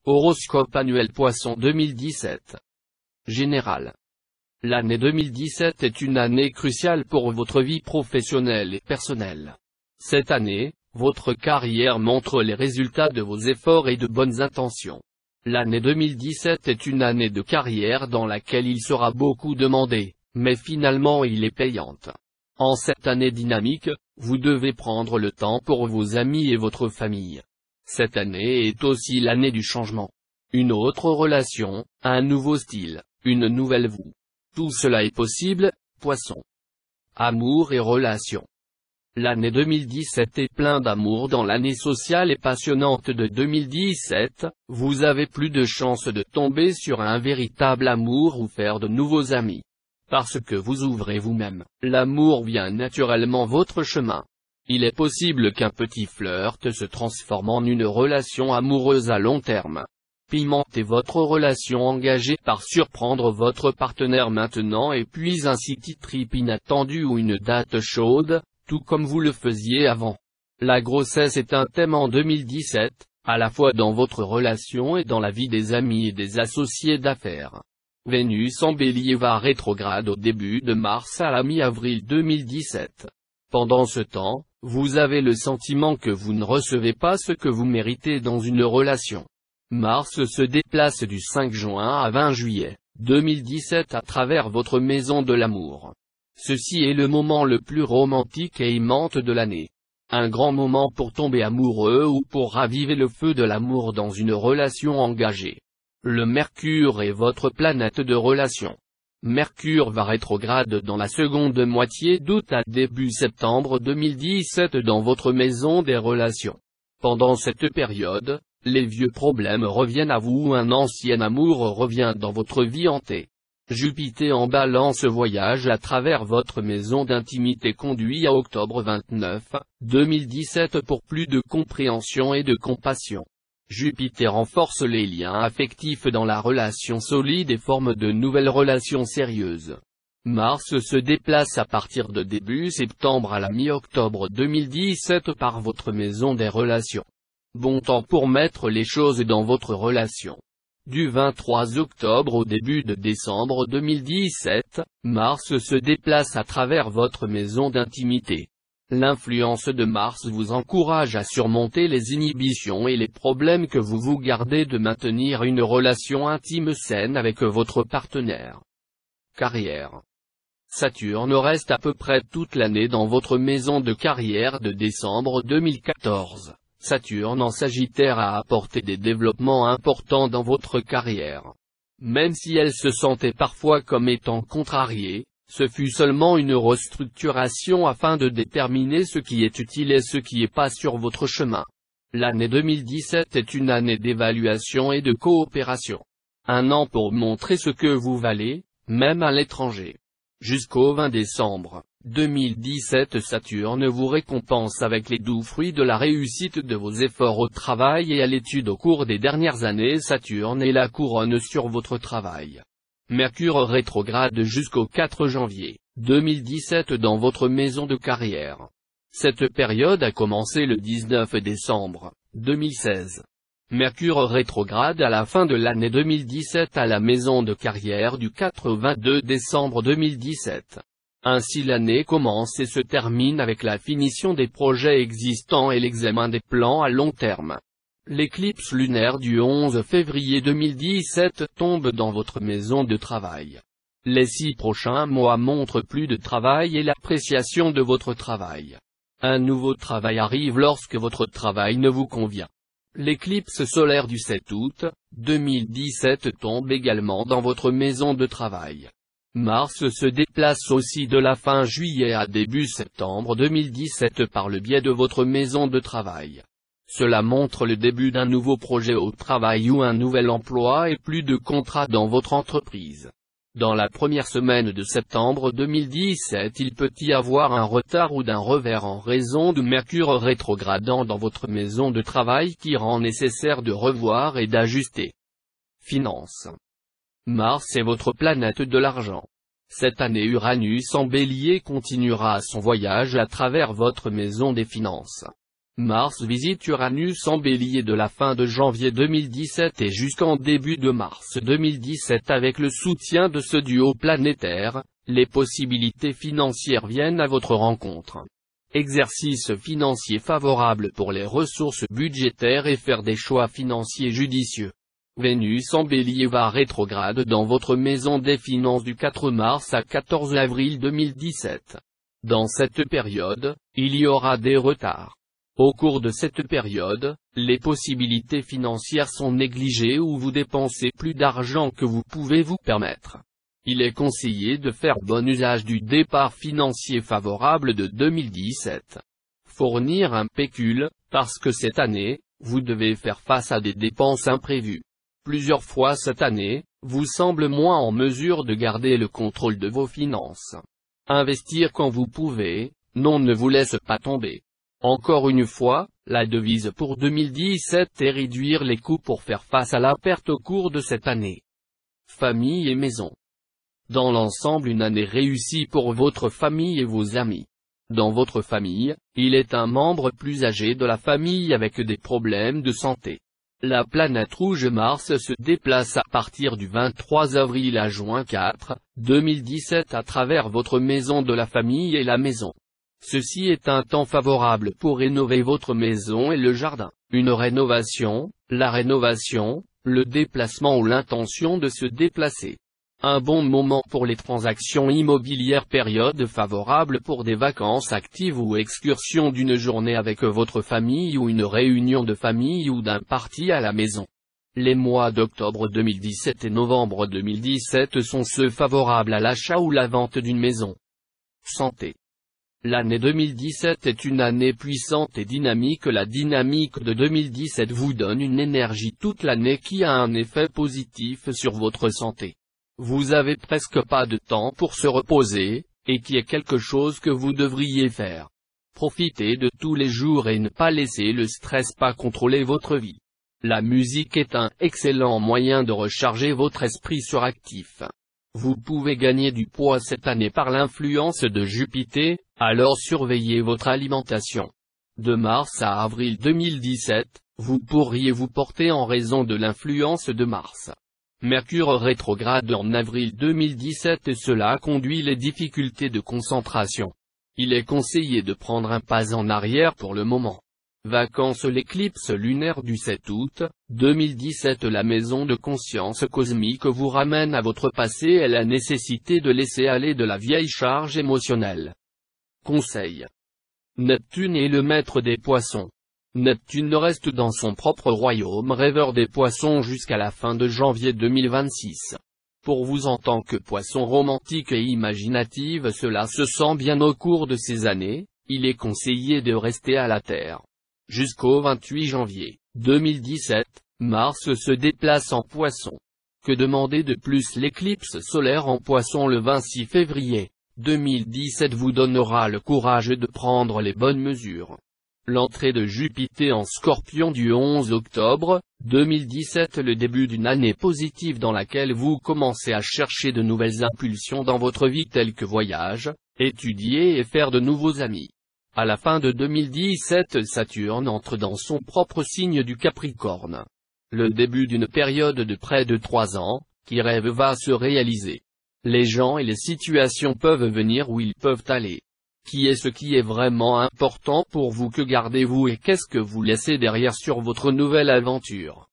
Horoscope annuel Poisson 2017. Général. L'année 2017 est une année cruciale pour votre vie professionnelle et personnelle. Cette année, votre carrière montre les résultats de vos efforts et de bonnes intentions. L'année 2017 est une année de carrière dans laquelle il sera beaucoup demandé, mais finalement il est payante. En cette année dynamique, vous devez prendre le temps pour vos amis et votre famille. Cette année est aussi l'année du changement. Une autre relation, un nouveau style, une nouvelle vous. Tout cela est possible, Poisson. Amour et relations. L'année 2017 est plein d'amour. Dans l'année sociale et passionnante de 2017, vous avez plus de chances de tomber sur un véritable amour ou faire de nouveaux amis. Parce que vous ouvrez vous-même, l'amour vient naturellement votre chemin. Il est possible qu'un petit flirt se transforme en une relation amoureuse à long terme. Pimentez votre relation engagée par surprendre votre partenaire maintenant et puis un city trip inattendu ou une date chaude, tout comme vous le faisiez avant. La grossesse est un thème en 2017, à la fois dans votre relation et dans la vie des amis et des associés d'affaires. Vénus en Bélier va rétrograde au début de mars à la mi-avril 2017. Pendant ce temps, vous avez le sentiment que vous ne recevez pas ce que vous méritez dans une relation. Mars se déplace du 5 juin à 20 juillet 2017 à travers votre maison de l'amour. Ceci est le moment le plus romantique et aimant de l'année. Un grand moment pour tomber amoureux ou pour raviver le feu de l'amour dans une relation engagée. Le Mercure est votre planète de relation. Mercure va rétrograde dans la seconde moitié d'août à début septembre 2017 dans votre maison des relations. Pendant cette période, les vieux problèmes reviennent à vous ou un ancien amour revient dans votre vie hantée. Jupiter en Balance voyage à travers votre maison d'intimité conduit à octobre 29, 2017 pour plus de compréhension et de compassion. Jupiter renforce les liens affectifs dans la relation solide et forme de nouvelles relations sérieuses. Mars se déplace à partir de début septembre à la mi-octobre 2017 par votre maison des relations. Bon temps pour mettre les choses dans votre relation. Du 23 octobre au début de décembre 2017, Mars se déplace à travers votre maison d'intimité. L'influence de Mars vous encourage à surmonter les inhibitions et les problèmes que vous vous gardez de maintenir une relation intime saine avec votre partenaire. Carrière. Saturne reste à peu près toute l'année dans votre maison de carrière de décembre 2014. Saturne en Sagittaire a apporté des développements importants dans votre carrière. Même si elle se sentait parfois comme étant contrariée, ce fut seulement une restructuration afin de déterminer ce qui est utile et ce qui n'est pas sur votre chemin. L'année 2017 est une année d'évaluation et de coopération. Un an pour montrer ce que vous valez, même à l'étranger. Jusqu'au 20 décembre 2017 Saturne vous récompense avec les doux fruits de la réussite de vos efforts au travail et à l'étude au cours des dernières années. Saturne est la couronne sur votre travail. Mercure rétrograde jusqu'au 4 janvier 2017 dans votre maison de carrière. Cette période a commencé le 19 décembre 2016. Mercure rétrograde à la fin de l'année 2017 à la maison de carrière du 4 au 22 décembre 2017. Ainsi l'année commence et se termine avec la finition des projets existants et l'examen des plans à long terme. L'éclipse lunaire du 11 février 2017 tombe dans votre maison de travail. Les 6 prochains mois montrent plus de travail et l'appréciation de votre travail. Un nouveau travail arrive lorsque votre travail ne vous convient. L'éclipse solaire du 7 août 2017 tombe également dans votre maison de travail. Mars se déplace aussi de la fin juillet à début septembre 2017 par le biais de votre maison de travail. Cela montre le début d'un nouveau projet au travail ou un nouvel emploi et plus de contrats dans votre entreprise. Dans la première semaine de septembre 2017 il peut y avoir un retard ou d'un revers en raison de Mercure rétrogradant dans votre maison de travail qui rend nécessaire de revoir et d'ajuster. Finances. Mars est votre planète de l'argent. Cette année Uranus en Bélier continuera son voyage à travers votre maison des finances. Mars visite Uranus en Bélier de la fin de janvier 2017 et jusqu'en début de mars 2017 avec le soutien de ce duo planétaire, les possibilités financières viennent à votre rencontre. Exercice financier favorable pour les ressources budgétaires et faire des choix financiers judicieux. Vénus en Bélier va rétrograde dans votre maison des finances du 4 mars à 14 avril 2017. Dans cette période, il y aura des retards. Au cours de cette période, les possibilités financières sont négligées ou vous dépensez plus d'argent que vous pouvez vous permettre. Il est conseillé de faire bon usage du départ financier favorable de 2017. Fournir un pécule, parce que cette année, vous devez faire face à des dépenses imprévues. Plusieurs fois cette année, vous semble moins en mesure de garder le contrôle de vos finances. Investir quand vous pouvez, non ne vous laisse pas tomber. Encore une fois, la devise pour 2017 est réduire les coûts pour faire face à la perte au cours de cette année. Famille et maison. Dans l'ensemble, une année réussie pour votre famille et vos amis. Dans votre famille, il est un membre plus âgé de la famille avec des problèmes de santé. La planète rouge Mars se déplace à partir du 23 avril à juin 4, 2017 à travers votre maison de la famille et la maison. Ceci est un temps favorable pour rénover votre maison et le jardin. Une rénovation, la rénovation, le déplacement ou l'intention de se déplacer. Un bon moment pour les transactions immobilières. Période favorable pour des vacances actives ou excursions d'une journée avec votre famille ou une réunion de famille ou d'un party à la maison. Les mois d'octobre 2017 et novembre 2017 sont ceux favorables à l'achat ou la vente d'une maison. Santé. L'année 2017 est une année puissante et dynamique. La dynamique de 2017 vous donne une énergie toute l'année qui a un effet positif sur votre santé. Vous avez presque pas de temps pour se reposer, et qui est quelque chose que vous devriez faire. Profitez de tous les jours et ne pas laisser le stress contrôler votre vie. La musique est un excellent moyen de recharger votre esprit suractif. Vous pouvez gagner du poids cette année par l'influence de Jupiter, alors surveillez votre alimentation. De mars à avril 2017, vous pourriez vous porter en raison de l'influence de Mars. Mercure rétrograde en avril 2017 et cela conduit les difficultés de concentration. Il est conseillé de prendre un pas en arrière pour le moment. Vacances. L'éclipse lunaire du 7 août 2017. La maison de conscience cosmique vous ramène à votre passé et la nécessité de laisser aller de la vieille charge émotionnelle. Conseil. Neptune est le maître des poissons. Neptune reste dans son propre royaume rêveur des poissons jusqu'à la fin de janvier 2026. Pour vous en tant que poisson romantique et imaginative, cela se sent bien au cours de ces années, il est conseillé de rester à la Terre. Jusqu'au 28 janvier 2017, Mars se déplace en Poisson. Que demander de plus? L'éclipse solaire en Poisson le 26 février 2017 vous donnera le courage de prendre les bonnes mesures. L'entrée de Jupiter en Scorpion du 11 octobre 2017. Le début d'une année positive dans laquelle vous commencez à chercher de nouvelles impulsions dans votre vie telles que voyage, étudier et faire de nouveaux amis. À la fin de 2017, Saturne entre dans son propre signe du Capricorne. Le début d'une période de près de 3 ans, qui rêve va se réaliser. Les gens et les situations peuvent venir où ils peuvent aller. Qui est ce qui est vraiment important pour vous? Que gardez-vous et qu'est-ce que vous laissez derrière sur votre nouvelle aventure?